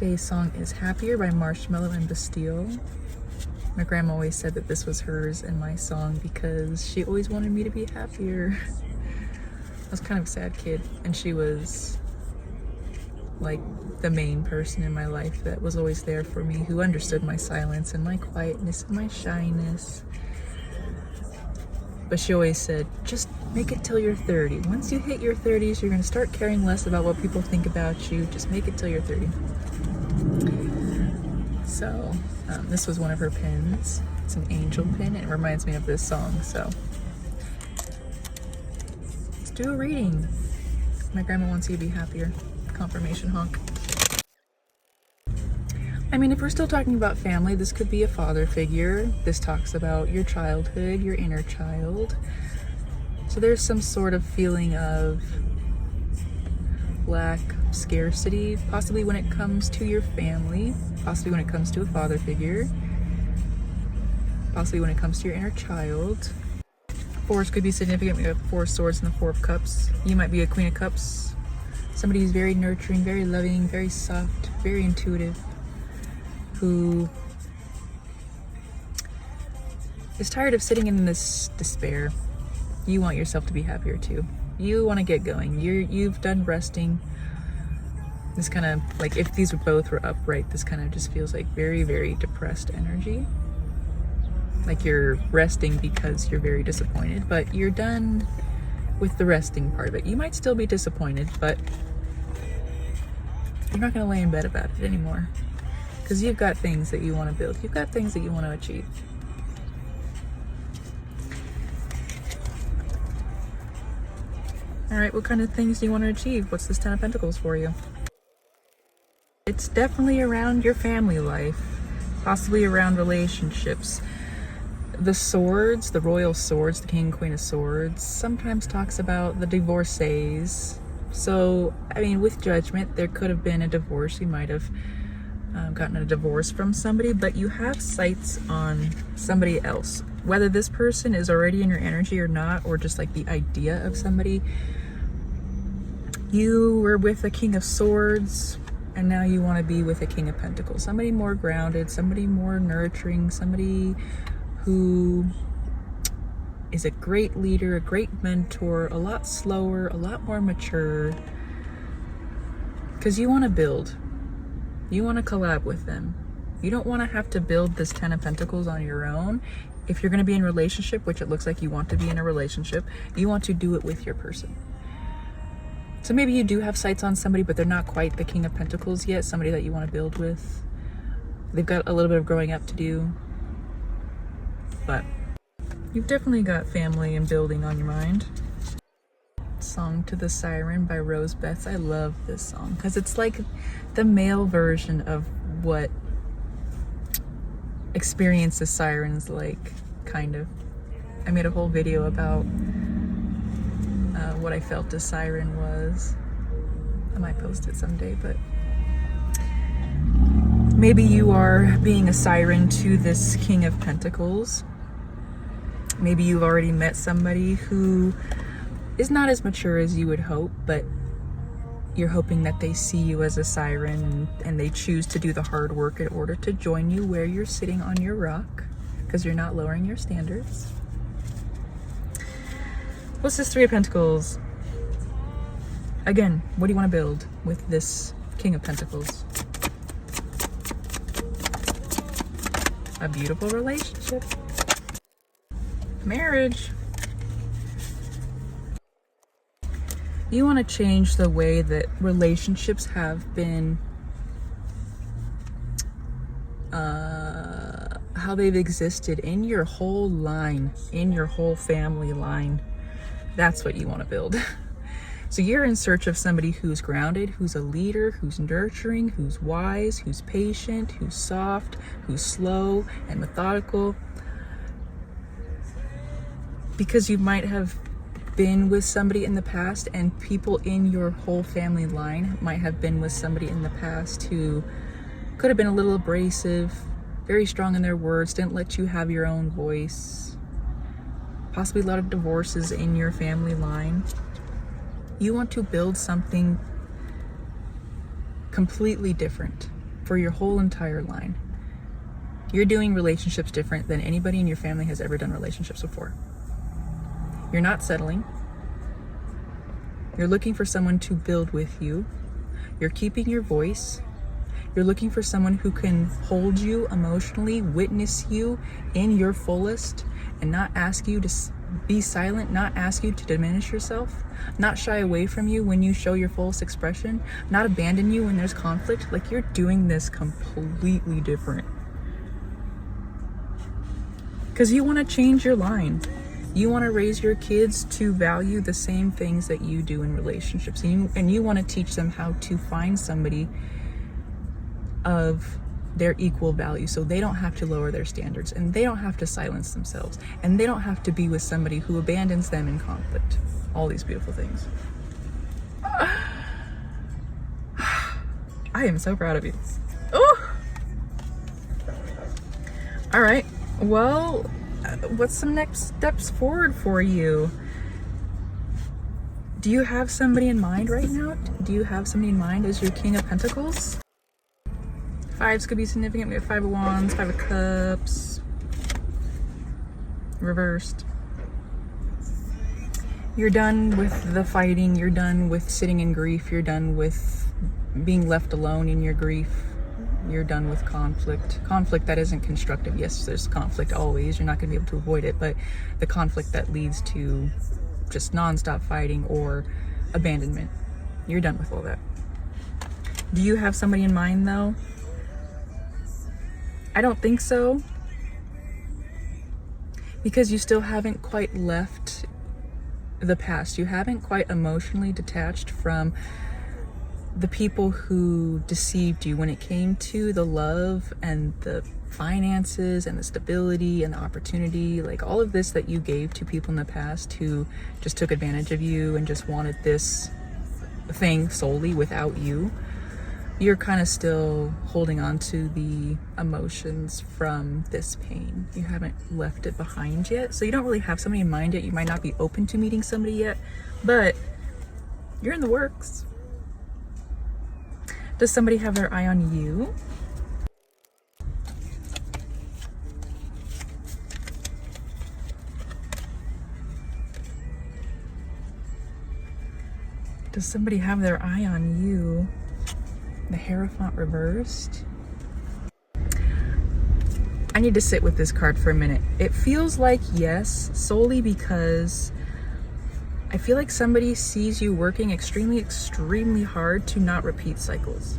Today's song is Happier by Marshmello and Bastille. My grandma always said that this was hers and my song because she always wanted me to be happier. I was kind of a sad kid, and she was like the main person in my life that was always there for me, who understood my silence and my quietness and my shyness. But she always said, just make it till you're 30. Once you hit your 30s, you're going to start caring less about what people think about you. Just make it till you're 30. So this was one of her pins. It's an angel pin, and it reminds me of this song. So let's do a reading. My grandma wants you to be happier. Confirmation honk. I mean, if we're still talking about family, this could be a father figure. This talks about your childhood, your inner child. So there's some sort of feeling of lack, scarcity, possibly when it comes to your family, possibly when it comes to a father figure, possibly when it comes to your inner child. Fours could be significant. We have Four of Swords and the Four of Cups. You might be a Queen of Cups. Somebody who's very nurturing, very loving, very soft, very intuitive, who is tired of sitting in this despair. You want yourself to be happier too. You want to get going. You've done resting. This kind of, like, if these both were upright, this kind of just feels like very, very depressed energy. Like you're resting because you're very disappointed, but you're done with the resting part of it. You might still be disappointed, but you're not going to lay in bed about it anymore. Because you've got things that you want to build. You've got things that you want to achieve. All right, what kind of things do you want to achieve? What's this Ten of Pentacles for you? It's definitely around your family life, possibly around relationships. The swords, the royal swords, the king, queen of swords, sometimes talks about the divorcees. So, I mean, with judgment, there could have been a divorce. You might have gotten a divorce from somebody, but you have sights on somebody else. Whether this person is already in your energy or not, or just like the idea of somebody. You were with a King of Swords, and now you want to be with a King of Pentacles. Somebody more grounded, somebody more nurturing, somebody who is a great leader, a great mentor, a lot slower, a lot more mature. Because you want to build. You want to collab with them. You don't want to have to build this Ten of Pentacles on your own. If you're going to be in a relationship, which it looks like you want to be in a relationship, you want to do it with your person. So maybe you do have sights on somebody, but they're not quite the King of Pentacles yet, somebody that you want to build with. They've got a little bit of growing up to do. But you've definitely got family and building on your mind. Song to the Siren by Rose Betts. I love this song because it's like the male version of what experience the sirens like, kind of. I made a whole video about what I felt a siren was. I might post it someday, but maybe you are being a siren to this King of Pentacles. Maybe you've already met somebody who is not as mature as you would hope, but you're hoping that they see you as a siren and they choose to do the hard work in order to join you where you're sitting on your rock, because you're not lowering your standards. What's this Three of Pentacles? Again, what do you want to build with this King of Pentacles? A beautiful relationship. Marriage. You want to change the way that relationships have been, how they've existed in your whole line, in your whole family line. That's what you want to build. So you're in search of somebody who's grounded, who's a leader, who's nurturing, who's wise, who's patient, who's soft, who's slow and methodical. Because you might have been with somebody in the past, and people in your whole family line might have been with somebody in the past who could have been a little abrasive, very strong in their words, didn't let you have your own voice. Possibly a lot of divorces in your family line. You want to build something completely different. for your whole entire line. You're doing relationships different than anybody in your family has ever done relationships before. You're not settling. You're looking for someone to build with you. You're keeping your voice. You're looking for someone who can hold you emotionally, witness you in your fullest, and not ask you to be silent, not ask you to diminish yourself, not shy away from you when you show your fullest expression, not abandon you when there's conflict. Like, you're doing this completely different. Because you want to change your line. You want to raise your kids to value the same things that you do in relationships. And you want to teach them how to find somebody of their equal value, so they don't have to lower their standards, and they don't have to silence themselves, and they don't have to be with somebody who abandons them in conflict. All these beautiful things. I am so proud of you. Oh! All right. Well, what's some next steps forward for you? Do you have somebody in mind right now? Do you have somebody in mind as your King of Pentacles? Fives could be significant. We have Five of Wands, Five of Cups, reversed. You're done with the fighting. You're done with sitting in grief. You're done with being left alone in your grief. You're done with conflict. Conflict that isn't constructive. Yes, there's conflict always. You're not going to be able to avoid it, but the conflict that leads to just nonstop fighting or abandonment. You're done with all that. Do you have somebody in mind though? I don't think so. Because you still haven't quite left the past. You haven't quite emotionally detached from the people who deceived you when it came to the love and the finances and the stability and the opportunity, like all of this that you gave to people in the past who just took advantage of you and just wanted this thing solely without you. You're kind of still holding on to the emotions from this pain. You haven't left it behind yet. So you don't really have somebody in mind yet. You might not be open to meeting somebody yet, but you're in the works. Does somebody have their eye on you? Does somebody have their eye on you? The Hierophant reversed. I need to sit with this card for a minute. It feels like yes, solely because I feel like somebody sees you working extremely hard to not repeat cycles.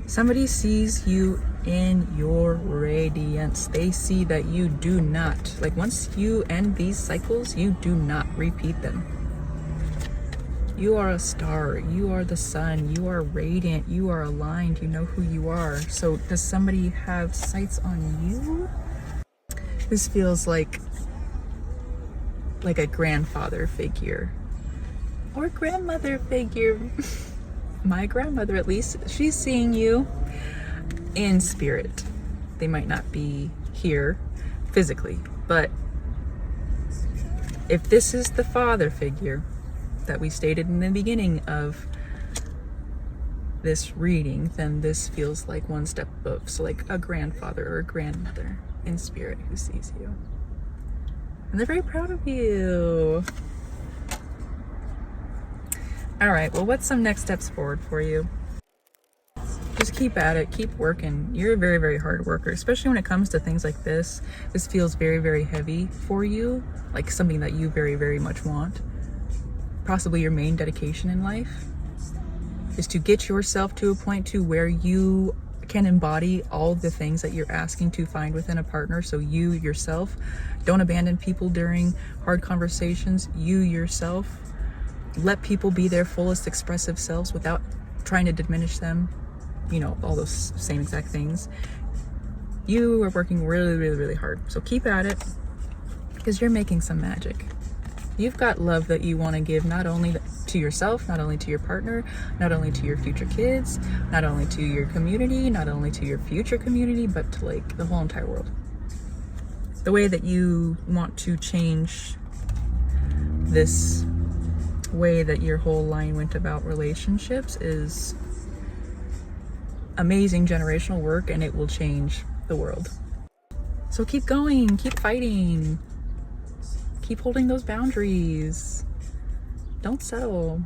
Somebody sees you in your radiance. They see that you do not, like once you end these cycles, you do not repeat them. You are a star, you are the sun, you are radiant, you are aligned, you know who you are. So does somebody have sights on you? This feels like a grandfather figure or grandmother figure. My grandmother, at least, she's seeing you in spirit. They might not be here physically, but if this is the father figure that we stated in the beginning of this reading, then this feels like one step above. So like a grandfather or a grandmother in spirit who sees you. And they're very proud of you. All right, well, what's some next steps forward for you? Just keep at it, keep working. You're a very hard worker, especially when it comes to things like this. This feels very heavy for you, like something that you very much want. Possibly your main dedication in life is to get yourself to a point to where you can embody all the things that you're asking to find within a partner. So you yourself don't abandon people during hard conversations. You yourself let people be their fullest expressive selves without trying to diminish them. You know, all those same exact things. You are working really hard. So keep at it, because you're making some magic. You've got love that you want to give, not only to yourself, not only to your partner, not only to your future kids, not only to your community, not only to your future community, but to like the whole entire world. The way that you want to change this way that your whole line went about relationships is amazing generational work, and it will change the world. So keep going, keep fighting, keep holding those boundaries. Don't settle.